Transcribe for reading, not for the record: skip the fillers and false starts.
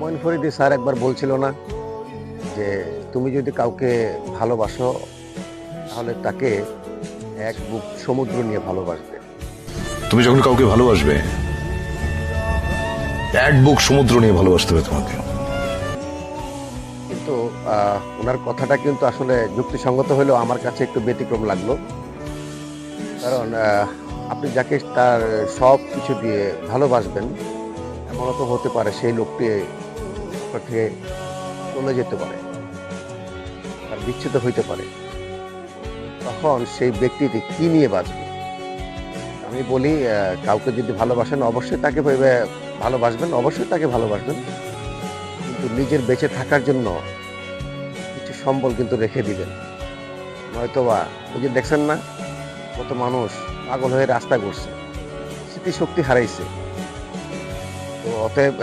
Humayun Faridi sir একবার বলছিল না যে তুমি যদি কাউকে ভালোবাসো তাহলে তাকে এক বুক সমুদ্র নিয়ে ভালোবাসবে। তুমি যখন কাউকে ভালোবাসবে এক বুক সমুদ্র নিয়ে ভালোবাসতে হবে তোমাকে। কিন্তু ওনার কথাটা কিন্তু আসলে যুক্তিসঙ্গত হলেও আমার কাছে একটু ব্যতিক্রম লাগলো। কারণ আপনি যাকে তার সব কিছু দিয়ে ভালোবাসবেন এমনও তো হতে পারে সেই লোকটি আপনার থেকে চলে যেতে পারে, তার বিচ্ছেদ হইতে পারে। তখন সেই ব্যক্তিটি কি নিয়ে বাঁচবে? আমি বলি কাউকে যদি ভালোবাসেন অবশ্যই তাকে ভালোবাসবেন, অবশ্যই তাকে ভালোবাসবেন, কিন্তু নিজের বেঁচে থাকার জন্য কিছু সম্বল কিন্তু রেখে দিবেন। নয়তোবা ওই যে দেখছেন না, কত মানুষ পাগল হয়ে রাস্তা করছে, স্মৃতিশক্তি হারাইছে। তো অতএব